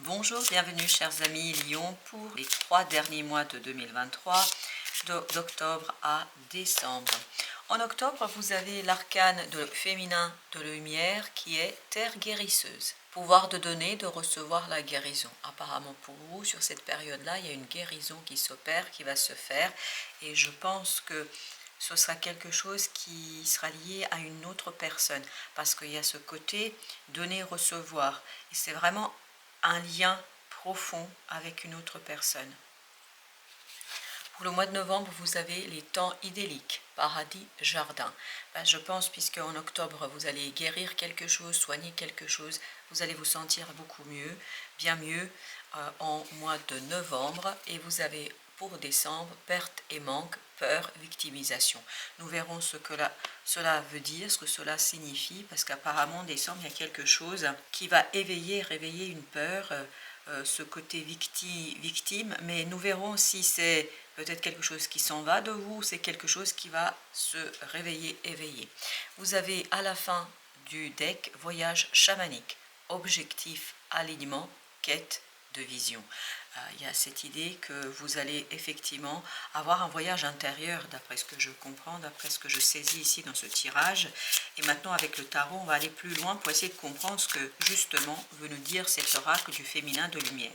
Bonjour, bienvenue chers amis Lion pour les 3 derniers mois de 2023, d'octobre à décembre. En octobre, vous avez l'arcane féminin de lumière qui est Terre guérisseuse. Pouvoir de donner, de recevoir la guérison. Apparemment pour vous, sur cette période-là, il y a une guérison qui s'opère, qui va se faire. Et je pense que ce sera quelque chose qui sera lié à une autre personne. Parce qu'il y a ce côté donner-recevoir. Et c'est vraiment un lien profond avec une autre personne. Pour le mois de novembre, vous avez les temps idylliques, paradis, jardin. Je pense, puisque en octobre, vous allez guérir quelque chose, soigner quelque chose, vous allez vous sentir beaucoup mieux, bien mieux en mois de novembre. Et vous avez pour décembre, perte et manque, peur, victimisation. Nous verrons ce que cela veut dire, ce que cela signifie, parce qu'apparemment, en décembre, il y a quelque chose qui va réveiller une peur, ce côté victime, mais nous verrons si c'est peut-être quelque chose qui s'en va de vous, c'est quelque chose qui va se réveiller, éveiller. Vous avez à la fin du deck voyage chamanique, objectif, alignement, quête de vision. Il y a cette idée que vous allez effectivement avoir un voyage intérieur, d'après ce que je comprends, d'après ce que je saisis ici dans ce tirage. Et maintenant, avec le tarot, on va aller plus loin pour essayer de comprendre ce que, justement, veut nous dire cet oracle du féminin de lumière.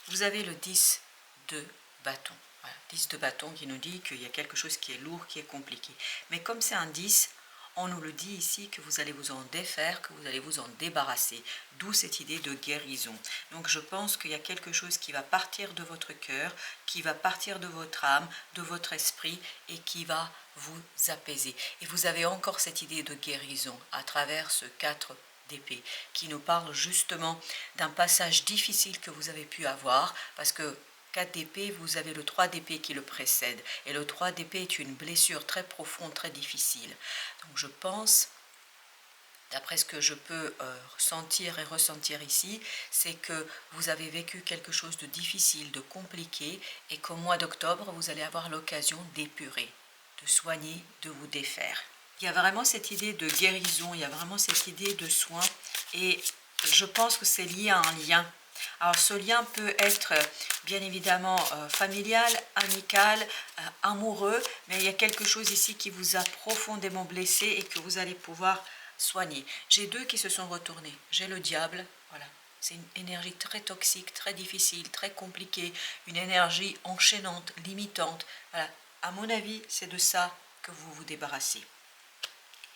Vous avez le 10 de bâton. Voilà, 10 de bâton qui nous dit qu'il y a quelque chose qui est lourd, qui est compliqué. Mais comme c'est un 10, on nous le dit ici que vous allez vous en défaire, que vous allez vous en débarrasser. D'où cette idée de guérison. Donc je pense qu'il y a quelque chose qui va partir de votre cœur, qui va partir de votre âme, de votre esprit et qui va vous apaiser. Et vous avez encore cette idée de guérison à travers ce 4 d'épée qui nous parle justement d'un passage difficile que vous avez pu avoir parce que 4 d'épée, vous avez le 3 d'épée qui le précède. Et le 3 d'épée est une blessure très profonde, très difficile. Donc je pense, d'après ce que je peux sentir et ressentir ici, c'est que vous avez vécu quelque chose de difficile, de compliqué, et qu'au mois d'octobre, vous allez avoir l'occasion d'épurer, de soigner, de vous défaire. Il y a vraiment cette idée de guérison, il y a vraiment cette idée de soin, et je pense que c'est lié à un lien. Alors ce lien peut être bien évidemment familial, amical, amoureux, mais il y a quelque chose ici qui vous a profondément blessé et que vous allez pouvoir soigner. J'ai 2 qui se sont retournés. J'ai le diable, voilà. C'est une énergie très toxique, très difficile, très compliquée, une énergie enchaînante, limitante. Voilà. À mon avis, c'est de ça que vous vous débarrassez.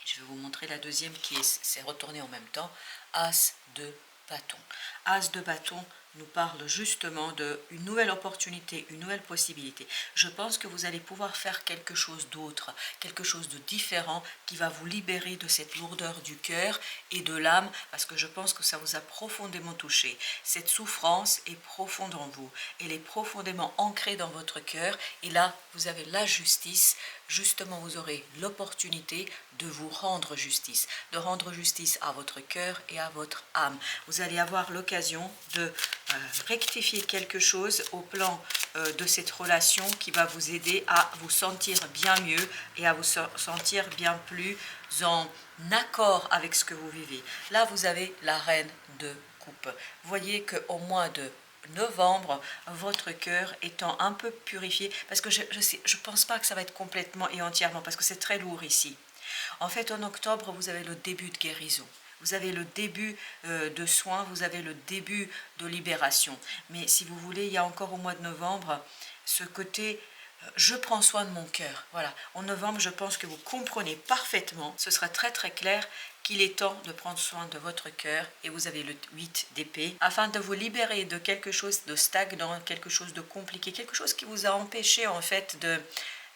Je vais vous montrer la deuxième qui s'est retournée en même temps. As de bâton. As de bâton nous parle justement d'une nouvelle opportunité, une nouvelle possibilité. Je pense que vous allez pouvoir faire quelque chose d'autre, quelque chose de différent qui va vous libérer de cette lourdeur du cœur et de l'âme parce que je pense que ça vous a profondément touché. Cette souffrance est profonde en vous, elle est profondément ancrée dans votre cœur et là vous avez la justice. Justement, vous aurez l'opportunité de vous rendre justice, de rendre justice à votre cœur et à votre âme. Vous allez avoir l'occasion de rectifier quelque chose au plan de cette relation qui va vous aider à vous sentir bien mieux et à vous sentir bien plus en accord avec ce que vous vivez. Là, vous avez la reine de coupe. Vous voyez qu'au mois de novembre, votre cœur étant un peu purifié, parce que je pense pas que ça va être complètement et entièrement, parce que c'est très lourd ici. En fait, en octobre, vous avez le début de guérison. Vous avez le début de soins, vous avez le début de libération. Mais si vous voulez, il y a encore au mois de novembre ce côté je prends soin de mon cœur. Voilà. En novembre, je pense que vous comprenez parfaitement, ce sera très très clair qu'il est temps de prendre soin de votre cœur et vous avez le 8 d'épée afin de vous libérer de quelque chose de stagnant, quelque chose de compliqué, quelque chose qui vous a empêché en fait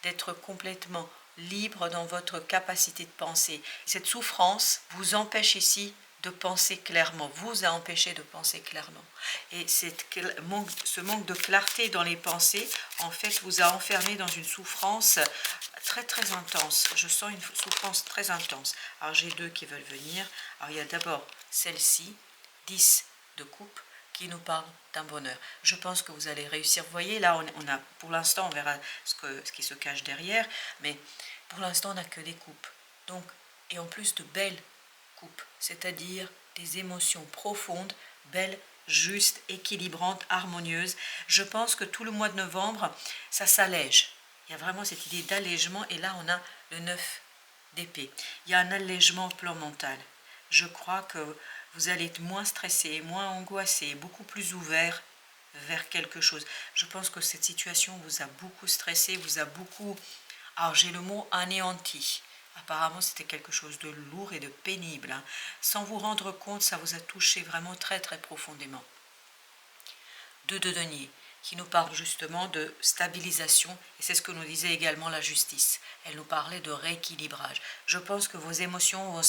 d'être complètement libre dans votre capacité de penser. Cette souffrance vous empêche ici de penser clairement, vous a empêché de penser clairement. Et ce manque de clarté dans les pensées, en fait, vous a enfermé dans une souffrance très très intense. Je sens une souffrance très intense. Alors j'ai 2 qui veulent venir. Alors il y a d'abord celle-ci, 10 de coupe, qui nous parle d'un bonheur. Je pense que vous allez réussir. Vous voyez, là, on a, pour l'instant, on verra ce qui se cache derrière, mais pour l'instant, on n'a que des coupes. Donc, et en plus de belles coupes, c'est-à-dire des émotions profondes belle, juste, équilibrante, harmonieuse. Je pense que tout le mois de novembre, ça s'allège. Il y a vraiment cette idée d'allègement et là on a le 9 d'épée. Il y a un allègement au plan mental. Je crois que vous allez être moins stressé, moins angoissé, beaucoup plus ouvert vers quelque chose. Je pense que cette situation vous a beaucoup stressé, vous a beaucoup, alors j'ai le mot anéanti. Apparemment, c'était quelque chose de lourd et de pénible. Hein. Sans vous rendre compte, ça vous a touché vraiment très très profondément. Deux de denier, qui nous parle justement de stabilisation, et c'est ce que nous disait également la justice. Elle nous parlait de rééquilibrage. Je pense que vos émotions vont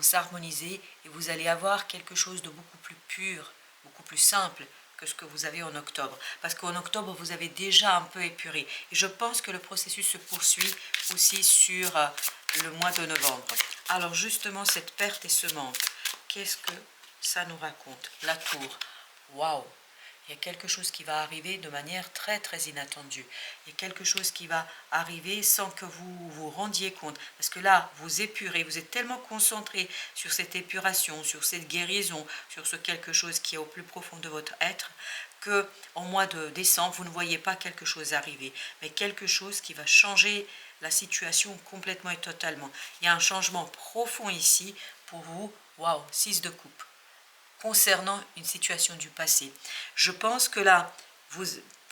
s'harmoniser, et vous allez avoir quelque chose de beaucoup plus pur, beaucoup plus simple que ce que vous avez en octobre. Parce qu'en octobre, vous avez déjà un peu épuré. Et je pense que le processus se poursuit aussi sur le mois de novembre. Alors justement, cette perte et ce manque, qu'est-ce que ça nous raconte? La tour. Waouh! Il y a quelque chose qui va arriver de manière très très inattendue. Il y a quelque chose qui va arriver sans que vous vous rendiez compte. Parce que là, vous épurez, vous êtes tellement concentré sur cette épuration, sur cette guérison, sur ce quelque chose qui est au plus profond de votre être, que en mois de décembre, vous ne voyez pas quelque chose arriver, mais quelque chose qui va changer la situation complètement et totalement. Il y a un changement profond ici pour vous. Waouh! 6 de coupe. Concernant une situation du passé. Je pense que là, vous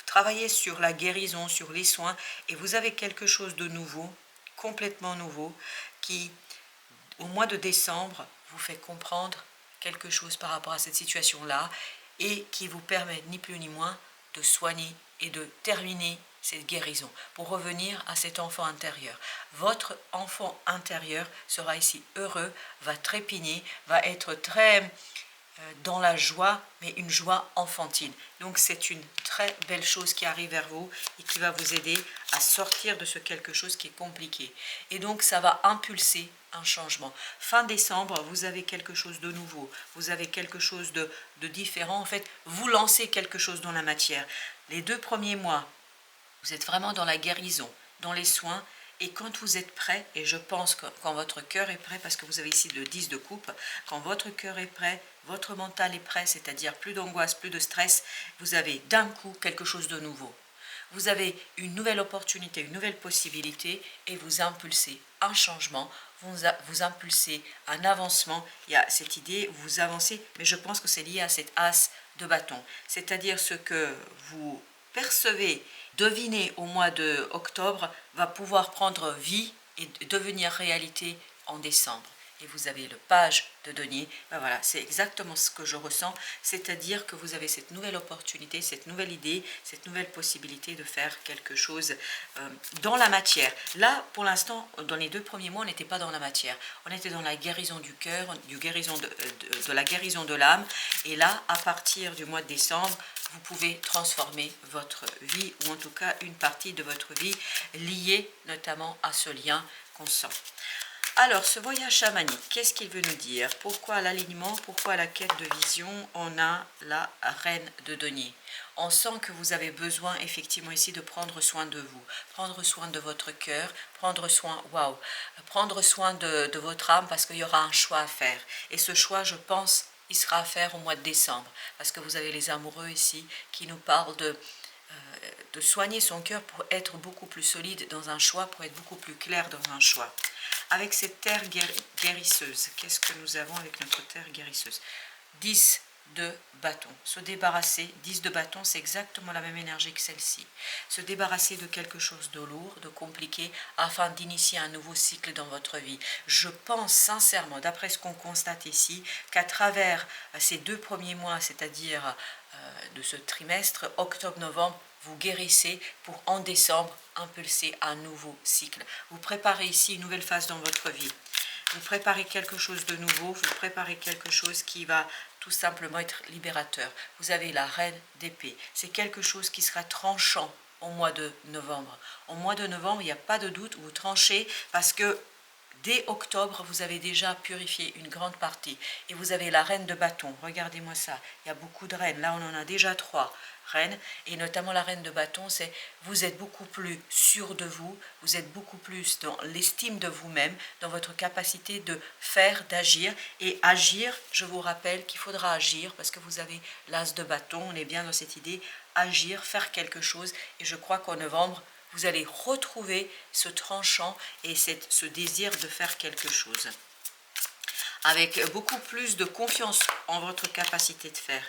travaillez sur la guérison, sur les soins, et vous avez quelque chose de nouveau, complètement nouveau, qui, au mois de décembre, vous fait comprendre quelque chose par rapport à cette situation-là, et qui vous permet, ni plus ni moins, de soigner et de terminer cette guérison, pour revenir à cet enfant intérieur. Votre enfant intérieur sera ici heureux, va trépigner, va être très dans la joie, mais une joie enfantine. Donc c'est une très belle chose qui arrive vers vous et qui va vous aider à sortir de ce quelque chose qui est compliqué. Et donc ça va impulser un changement. Fin décembre, vous avez quelque chose de nouveau, vous avez quelque chose de différent. En fait, vous lancez quelque chose dans la matière. Les 2 premiers mois, vous êtes vraiment dans la guérison, dans les soins. Et quand vous êtes prêt, et je pense que quand votre cœur est prêt, parce que vous avez ici le 10 de coupe, quand votre cœur est prêt, votre mental est prêt, c'est-à-dire plus d'angoisse, plus de stress, vous avez d'un coup quelque chose de nouveau. Vous avez une nouvelle opportunité, une nouvelle possibilité, et vous impulsez un changement, vous impulsez un avancement. Il y a cette idée, vous avancez, mais je pense que c'est lié à cette as de bâton. C'est-à-dire ce que vous percevez, devinez au mois d'octobre, va pouvoir prendre vie et devenir réalité en décembre. Et vous avez le page de denier, ben voilà, c'est exactement ce que je ressens, c'est-à-dire que vous avez cette nouvelle opportunité, cette nouvelle idée, cette nouvelle possibilité de faire quelque chose dans la matière. Là, pour l'instant, dans les 2 premiers mois, on n'était pas dans la matière, on était dans la guérison du cœur, de la guérison de l'âme, et là, à partir du mois de décembre, vous pouvez transformer votre vie, ou en tout cas une partie de votre vie liée notamment à ce lien qu'on sent. Alors, ce voyage chamanique, qu'est-ce qu'il veut nous dire? Pourquoi l'alignement? Pourquoi la quête de vision? On a la reine de denier. On sent que vous avez besoin effectivement ici de prendre soin de vous, prendre soin de votre cœur, prendre soin, prendre soin de votre âme, parce qu'il y aura un choix à faire. Et ce choix, je pense, il sera à faire au mois de décembre, parce que vous avez les amoureux ici qui nous parlent de soigner son cœur pour être beaucoup plus solide dans un choix, pour être beaucoup plus clair dans un choix. Avec cette terre guérisseuse, qu'est-ce que nous avons avec notre terre guérisseuse? 10 de bâton. Se débarrasser, 10 de bâton, c'est exactement la même énergie que celle-ci. Se débarrasser de quelque chose de lourd, de compliqué, afin d'initier un nouveau cycle dans votre vie. Je pense sincèrement, d'après ce qu'on constate ici, qu'à travers ces 2 premiers mois, c'est-à-dire de ce trimestre, octobre-novembre, vous guérissez pour en décembre impulser un nouveau cycle. Vous préparez ici une nouvelle phase dans votre vie. Vous préparez quelque chose de nouveau, vous préparez quelque chose qui va tout simplement être libérateur. Vous avez la reine d'épée. C'est quelque chose qui sera tranchant au mois de novembre. Au mois de novembre, il n'y a pas de doute, vous tranchez parce que dès octobre, vous avez déjà purifié une grande partie. Et vous avez la reine de bâton. Regardez-moi ça. Il y a beaucoup de reines. Là, on en a déjà 3 reines. Et notamment la reine de bâton, c'est vous êtes beaucoup plus sûr de vous. Vous êtes beaucoup plus dans l'estime de vous-même, dans votre capacité de faire, d'agir. Et agir, je vous rappelle qu'il faudra agir parce que vous avez l'as de bâton. On est bien dans cette idée. Agir, faire quelque chose. Et je crois qu'en novembre, vous allez retrouver ce tranchant et ce désir de faire quelque chose. Avec beaucoup plus de confiance en votre capacité de faire.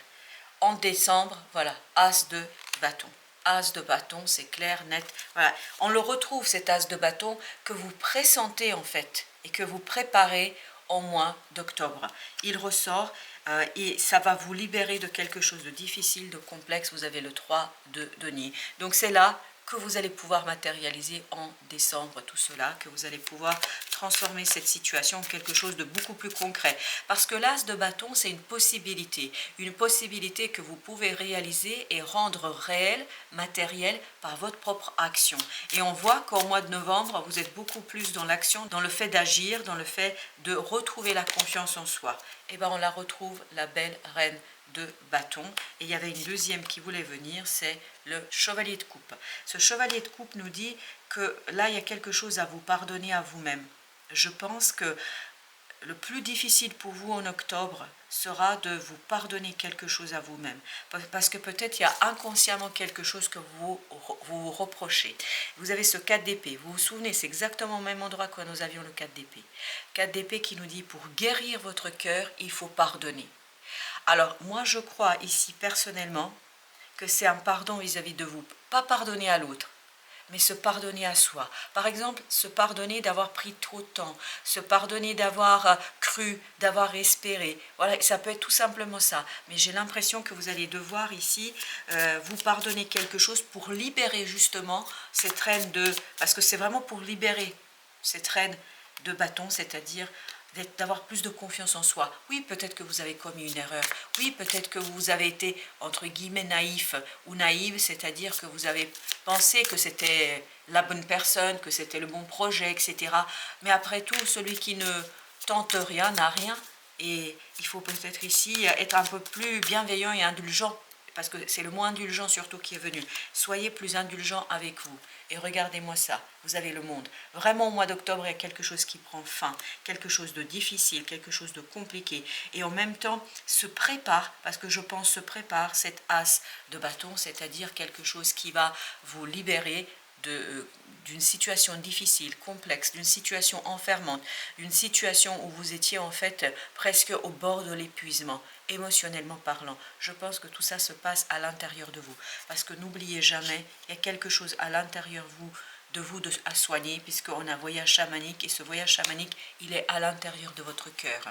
En décembre, voilà, as de bâton. As de bâton, c'est clair, net. Voilà. On le retrouve, cet as de bâton, que vous pressentez en fait et que vous préparez au mois d'octobre. Il ressort et ça va vous libérer de quelque chose de difficile, de complexe. Vous avez le 3 de denier. Donc c'est là que vous allez pouvoir matérialiser en décembre tout cela, que vous allez pouvoir transformer cette situation en quelque chose de beaucoup plus concret. Parce que l'as de bâton, c'est une possibilité que vous pouvez réaliser et rendre réelle, matérielle, par votre propre action. Et on voit qu'au mois de novembre, vous êtes beaucoup plus dans l'action, dans le fait d'agir, dans le fait de retrouver la confiance en soi. Et bien on la retrouve, la belle reine de bâton. Et il y avait une deuxième qui voulait venir, c'est le chevalier de coupe. Ce chevalier de coupe nous dit que là, il y a quelque chose à vous pardonner à vous-même. Je pense que le plus difficile pour vous en octobre sera de vous pardonner quelque chose à vous-même. Parce que peut-être il y a inconsciemment quelque chose que vous reprochez. Vous avez ce 4 d'épée. Vous vous souvenez, c'est exactement au même endroit que nous avions le 4 d'épée. 4 d'épée qui nous dit, pour guérir votre cœur, il faut pardonner. Alors, moi, je crois ici, personnellement, que c'est un pardon vis-à-vis de vous. Pas pardonner à l'autre, mais se pardonner à soi. Par exemple, se pardonner d'avoir pris trop de temps, se pardonner d'avoir cru, d'avoir espéré. Voilà, ça peut être tout simplement ça. Mais j'ai l'impression que vous allez devoir ici vous pardonner quelque chose pour libérer justement cette reine de... Parce que c'est vraiment pour libérer cette reine de bâton, c'est-à-dire d'avoir plus de confiance en soi. Oui, peut-être que vous avez commis une erreur. Oui, peut-être que vous avez été, entre guillemets, naïf ou naïve, c'est-à-dire que vous avez pensé que c'était la bonne personne, que c'était le bon projet, etc. Mais après tout, celui qui ne tente rien n'a rien. Et il faut peut-être ici être un peu plus bienveillant et indulgent, parce que c'est le mot indulgent surtout qui est venu. Soyez plus indulgent avec vous. Et regardez-moi ça, vous avez le monde. Vraiment, au mois d'octobre, il y a quelque chose qui prend fin, quelque chose de difficile, quelque chose de compliqué. Et en même temps, se prépare, parce que je pense se prépare cette as de bâton, c'est-à-dire quelque chose qui va vous libérer d'une situation difficile, complexe, d'une situation enfermante, d'une situation où vous étiez en fait presque au bord de l'épuisement, émotionnellement parlant. Je pense que tout ça se passe à l'intérieur de vous. Parce que n'oubliez jamais, il y a quelque chose à l'intérieur de vous à soigner, puisqu'on a un voyage chamanique, et ce voyage chamanique, il est à l'intérieur de votre cœur.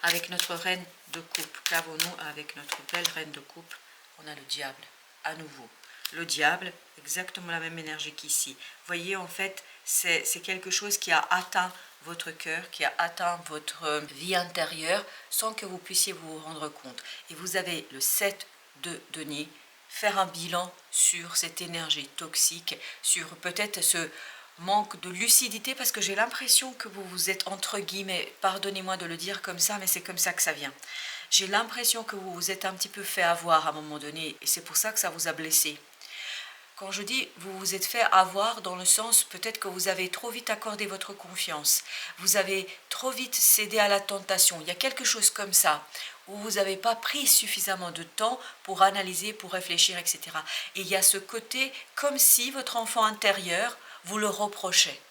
Avec notre reine de coupe, qu'avons-nous avec notre belle reine de coupe? On a le diable, à nouveau. Le diable, exactement la même énergie qu'ici. Voyez, en fait, c'est quelque chose qui a atteint votre cœur, qui a atteint votre vie intérieure, sans que vous puissiez vous rendre compte. Et vous avez le 7 de denier, faire un bilan sur cette énergie toxique, sur peut-être ce manque de lucidité, parce que j'ai l'impression que vous vous êtes, entre guillemets, pardonnez-moi de le dire comme ça, mais c'est comme ça que ça vient. J'ai l'impression que vous vous êtes un petit peu fait avoir à un moment donné, et c'est pour ça que ça vous a blessé. Quand je dis vous vous êtes fait avoir, dans le sens peut-être que vous avez trop vite accordé votre confiance, vous avez trop vite cédé à la tentation, il y a quelque chose comme ça, où vous n'avez pas pris suffisamment de temps pour analyser, pour réfléchir, etc. Et il y a ce côté comme si votre enfant intérieur vous le reprochait,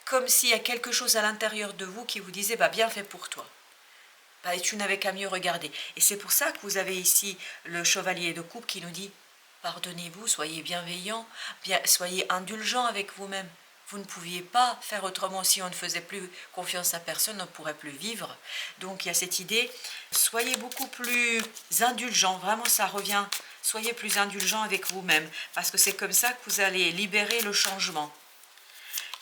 comme s'il y a quelque chose à l'intérieur de vous qui vous disait bah, « bien fait pour toi ». Bah, tu n'avais qu'à mieux regarder. Et c'est pour ça que vous avez ici le chevalier de coupe qui nous dit pardonnez-vous, soyez bienveillant, soyez indulgent avec vous-même. Vous ne pouviez pas faire autrement. Si on ne faisait plus confiance à personne, on ne pourrait plus vivre. Donc il y a cette idée, soyez beaucoup plus indulgent, vraiment ça revient, soyez plus indulgent avec vous-même, parce que c'est comme ça que vous allez libérer le changement.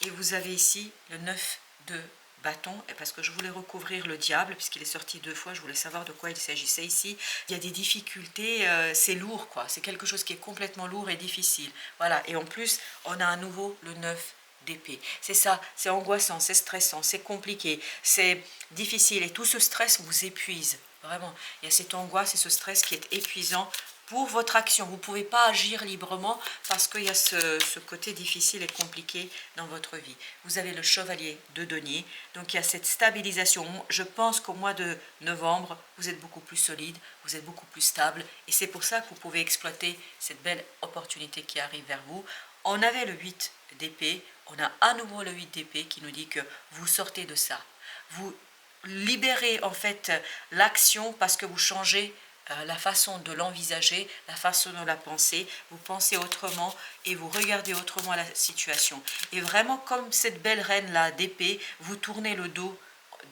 Et vous avez ici le 9 de bâton, parce que je voulais recouvrir le diable, puisqu'il est sorti 2 fois, je voulais savoir de quoi il s'agissait ici. Il y a des difficultés, c'est lourd, quoi. C'est quelque chose qui est complètement lourd et difficile. Voilà, et en plus, on a à nouveau le 9 d'épée. C'est ça, c'est angoissant, c'est stressant, c'est compliqué, c'est difficile et tout ce stress vous épuise. Vraiment, il y a cette angoisse et ce stress qui est épuisant pour votre action. Vous ne pouvez pas agir librement parce qu'il y a ce côté difficile et compliqué dans votre vie. Vous avez le chevalier de denier, donc il y a cette stabilisation. Je pense qu'au mois de novembre, vous êtes beaucoup plus solide, vous êtes beaucoup plus stable et c'est pour ça que vous pouvez exploiter cette belle opportunité qui arrive vers vous. On avait le 8 d'épée, on a à nouveau le 8 d'épée qui nous dit que vous sortez de ça. Vous libérez en fait l'action parce que vous changez la façon de l'envisager, la façon de la penser, vous pensez autrement et vous regardez autrement la situation. Et vraiment comme cette belle reine-là d'épée, vous tournez le dos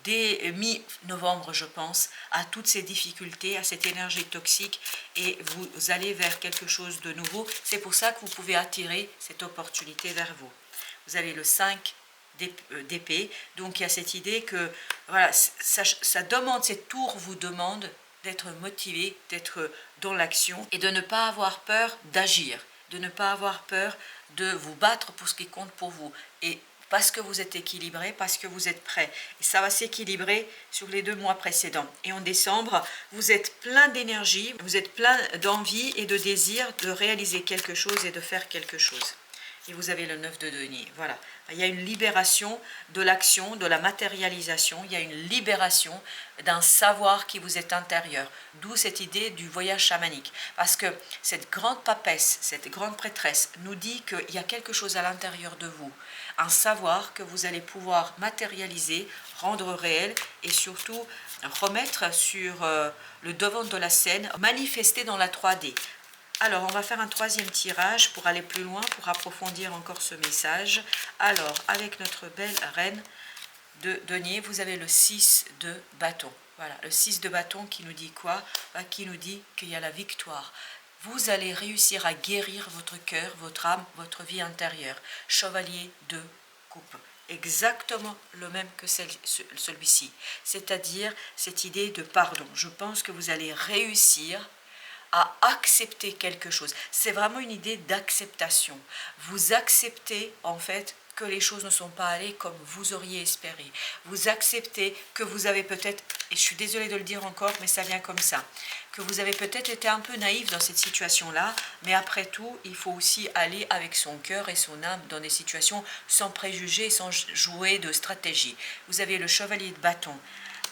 dès mi-novembre, je pense, à toutes ces difficultés, à cette énergie toxique et vous allez vers quelque chose de nouveau. C'est pour ça que vous pouvez attirer cette opportunité vers vous. Vous avez le 5 d'épée, donc il y a cette idée que voilà, ça demande, cette tour vous demande d'être motivé, d'être dans l'action et de ne pas avoir peur d'agir, de ne pas avoir peur de vous battre pour ce qui compte pour vous. Et parce que vous êtes équilibré, parce que vous êtes prêt. Et ça va s'équilibrer sur les 2 mois précédents. Et en décembre, vous êtes plein d'énergie, vous êtes plein d'envie et de désir de réaliser quelque chose et de faire quelque chose. Et vous avez le 9 de denier. Voilà. Il y a une libération de l'action, de la matérialisation. Il y a une libération d'un savoir qui vous est intérieur. D'où cette idée du voyage chamanique. Parce que cette grande papesse, cette grande prêtresse nous dit qu'il y a quelque chose à l'intérieur de vous. Un savoir que vous allez pouvoir matérialiser, rendre réel et surtout remettre sur le devant de la scène, manifester dans la 3D. Alors, on va faire un 3e tirage pour aller plus loin, pour approfondir encore ce message. Alors, avec notre belle reine de denier, vous avez le 6 de bâton. Voilà, le 6 de bâton qui nous dit quoi? Qui nous dit qu'il y a la victoire. Vous allez réussir à guérir votre cœur, votre âme, votre vie intérieure. Chevalier de coupe. Exactement le même que celui-ci. C'est-à-dire cette idée de pardon. Je pense que vous allez réussir à accepter quelque chose. C'est vraiment une idée d'acceptation. Vous acceptez en fait que les choses ne sont pas allées comme vous auriez espéré. Vous acceptez que vous avez peut-être, et je suis désolée de le dire encore, mais ça vient comme ça, que vous avez peut-être été un peu naïf dans cette situation-là, mais après tout, il faut aussi aller avec son cœur et son âme dans des situations sans préjugés, sans jouer de stratégie. Vous avez le chevalier de bâton.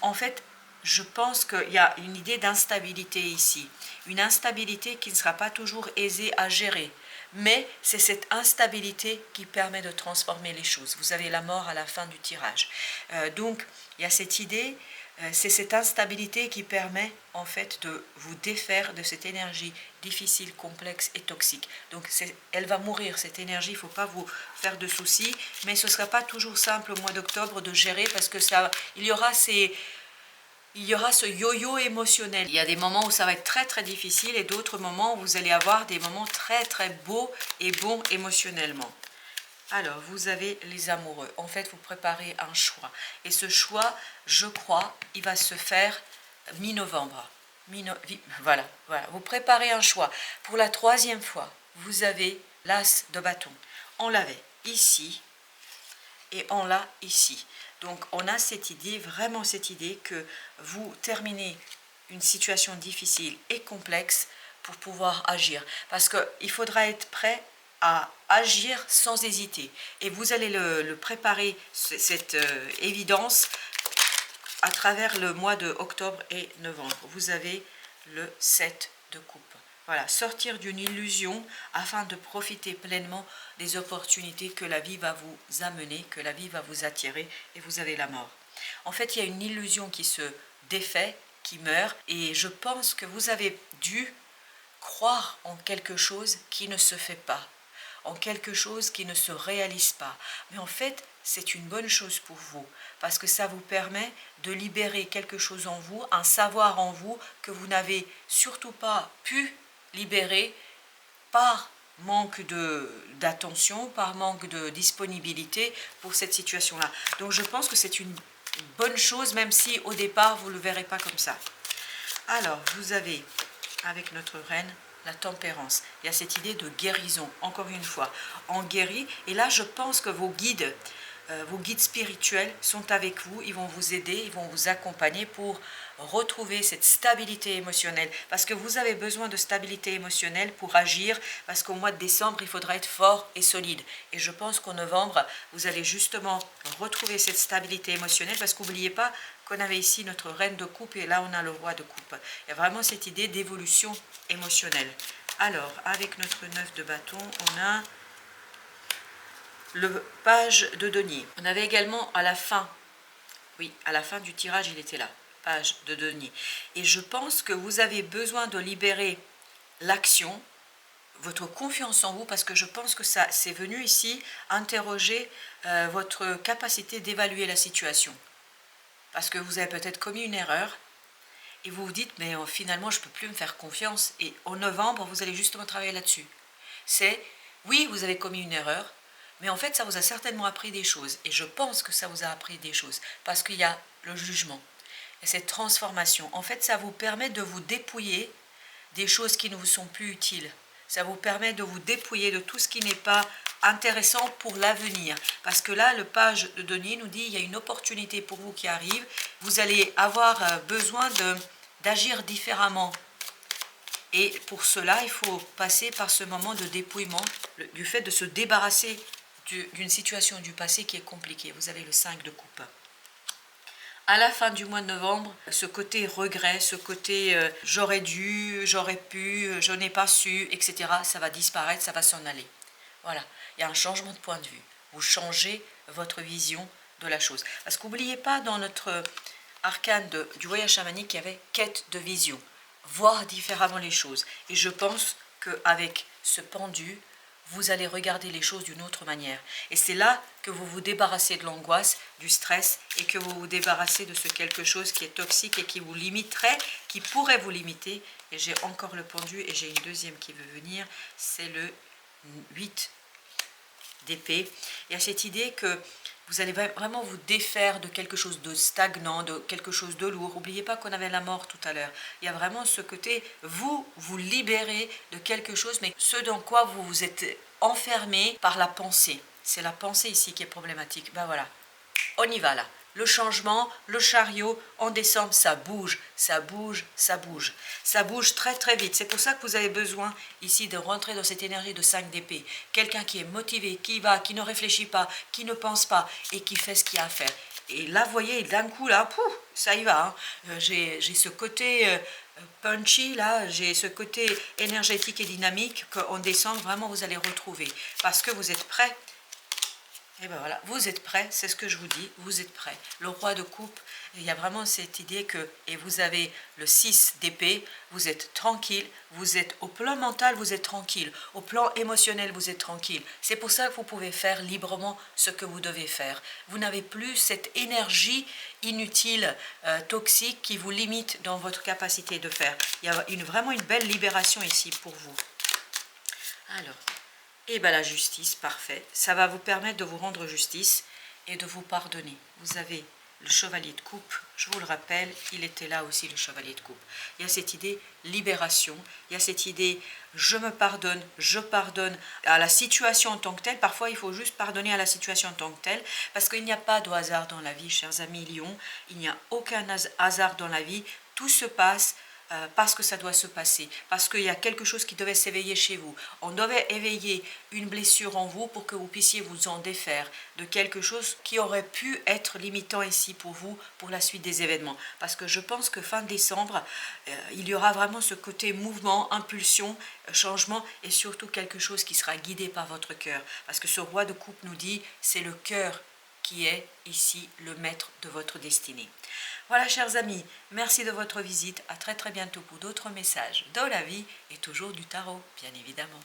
En fait, je pense qu'il y a une idée d'instabilité ici, une instabilité qui ne sera pas toujours aisée à gérer, mais c'est cette instabilité qui permet de transformer les choses. Vous avez la mort à la fin du tirage. Donc, il y a cette idée, c'est cette instabilité qui permet en fait de vous défaire de cette énergie difficile, complexe et toxique. Donc, elle va mourir, cette énergie, il ne faut pas vous faire de soucis, mais ce ne sera pas toujours simple au mois d'octobre de gérer parce que il y aura ce yo-yo émotionnel. Il y a des moments où ça va être très très difficile et d'autres moments où vous allez avoir des moments très très beaux et bons émotionnellement. Alors, vous avez les amoureux. En fait, vous préparez un choix. Et ce choix, je crois, il va se faire mi-novembre. Voilà. Vous préparez un choix. Pour la 3e fois, vous avez l'as de bâton. On l'avait ici et on l'a ici. Donc, on a cette idée, vraiment cette idée que vous terminez une situation difficile et complexe pour pouvoir agir. Parce qu'il faudra être prêt à agir sans hésiter. Et vous allez le préparer, cette évidence, à travers le mois de octobre et novembre. Vous avez le 7 de coupe. Voilà, sortir d'une illusion afin de profiter pleinement des opportunités que la vie va vous amener, que la vie va vous attirer, et vous avez la mort. En fait, il y a une illusion qui se défait, qui meurt, et je pense que vous avez dû croire en quelque chose qui ne se fait pas, en quelque chose qui ne se réalise pas. Mais en fait, c'est une bonne chose pour vous, parce que ça vous permet de libérer quelque chose en vous, un savoir en vous que vous n'avez surtout pas pu libérer par manque d'attention, par manque de disponibilité pour cette situation-là. Donc je pense que c'est une bonne chose, même si au départ vous ne le verrez pas comme ça. Alors, vous avez, avec notre reine, la tempérance. Il y a cette idée de guérison, encore une fois. On guérit, et là je pense que vos guides spirituels sont avec vous, ils vont vous aider, ils vont vous accompagner pour retrouver cette stabilité émotionnelle. Parce que vous avez besoin de stabilité émotionnelle pour agir, parce qu'au mois de décembre, il faudra être fort et solide. Et je pense qu'en novembre, vous allez justement retrouver cette stabilité émotionnelle, parce qu'oubliez pas qu'on avait ici notre reine de coupe, et là on a le roi de coupe. Il y a vraiment cette idée d'évolution émotionnelle. Alors, avec notre 9 de bâton, on a le page de denier. On avait également à la fin, oui, à la fin du tirage, il était là, page de denier. Et je pense que vous avez besoin de libérer l'action, votre confiance en vous, parce que je pense que ça, c'est venu ici interroger votre capacité d'évaluer la situation. Parce que vous avez peut-être commis une erreur, et vous vous dites, mais finalement, je ne peux plus me faire confiance. Et en novembre, vous allez justement travailler là-dessus. C'est, oui, vous avez commis une erreur, mais en fait, ça vous a certainement appris des choses. Et je pense que ça vous a appris des choses. Parce qu'il y a le jugement. Et cette transformation, en fait, ça vous permet de vous dépouiller des choses qui ne vous sont plus utiles. Ça vous permet de vous dépouiller de tout ce qui n'est pas intéressant pour l'avenir. Parce que là, le page de denier nous dit, il y a une opportunité pour vous qui arrive. Vous allez avoir besoin d'agir différemment. Et pour cela, il faut passer par ce moment de dépouillement, du fait de se débarrasser d'une situation du passé qui est compliquée. Vous avez le 5 de coupe. À la fin du mois de novembre, ce côté regret, ce côté j'aurais dû, j'aurais pu, je n'ai pas su, etc., ça va disparaître, ça va s'en aller. Voilà, il y a un changement de point de vue. Vous changez votre vision de la chose. Parce qu'oubliez pas, dans notre arcane du voyage chamanique, il y avait quête de vision, voir différemment les choses. Et je pense qu'avec ce pendu, vous allez regarder les choses d'une autre manière. Et c'est là que vous vous débarrassez de l'angoisse, du stress, et que vous vous débarrassez de ce quelque chose qui est toxique et qui vous limiterait, qui pourrait vous limiter. Et j'ai encore le pendu, et j'ai une deuxième qui veut venir, c'est le 8 d'épée. Il y a cette idée que vous allez vraiment vous défaire de quelque chose de stagnant, de quelque chose de lourd. N'oubliez pas qu'on avait la mort tout à l'heure. Il y a vraiment ce côté, vous libérez de quelque chose, mais ce dans quoi vous vous êtes enfermé par la pensée. C'est la pensée ici qui est problématique. Ben voilà, on y va là. Le changement, le chariot, en décembre, ça bouge, ça bouge, ça bouge. Ça bouge très très vite. C'est pour ça que vous avez besoin ici de rentrer dans cette énergie de 5 d'épée. Quelqu'un qui est motivé, qui va, qui ne réfléchit pas, qui ne pense pas et qui fait ce qu'il y a à faire. Et là, vous voyez, d'un coup, là, pouf, ça y va. Hein. J'ai ce côté punchy, là, j'ai ce côté énergétique et dynamique qu'en décembre, vraiment, vous allez retrouver. Parce que vous êtes prêts. Et bien voilà, vous êtes prêts, c'est ce que je vous dis, vous êtes prêts. Le roi de coupe, il y a vraiment cette idée que, et vous avez le 6 d'épée, vous êtes tranquille, vous êtes au plan mental, vous êtes tranquille, au plan émotionnel, vous êtes tranquille. C'est pour ça que vous pouvez faire librement ce que vous devez faire. Vous n'avez plus cette énergie inutile, toxique, qui vous limite dans votre capacité de faire. Il y a vraiment une belle libération ici pour vous. Alors, et bien la justice, parfait. Ça va vous permettre de vous rendre justice et de vous pardonner. Vous avez le chevalier de coupe, je vous le rappelle, il était là aussi le chevalier de coupe. Il y a cette idée libération, il y a cette idée je me pardonne, je pardonne à la situation en tant que telle. Parfois il faut juste pardonner à la situation en tant que telle, parce qu'il n'y a pas de hasard dans la vie, chers amis lions, il n'y a aucun hasard dans la vie, tout se passe parce que ça doit se passer, parce qu'il y a quelque chose qui devait s'éveiller chez vous. On devait éveiller une blessure en vous pour que vous puissiez vous en défaire de quelque chose qui aurait pu être limitant ici pour vous pour la suite des événements. Parce que je pense que fin décembre, il y aura vraiment ce côté mouvement, impulsion, changement et surtout quelque chose qui sera guidé par votre cœur. Parce que ce roi de coupe nous dit, c'est le cœur qui est ici le maître de votre destinée. Voilà, chers amis, merci de votre visite. À très très bientôt pour d'autres messages dans la vie et toujours du tarot, bien évidemment.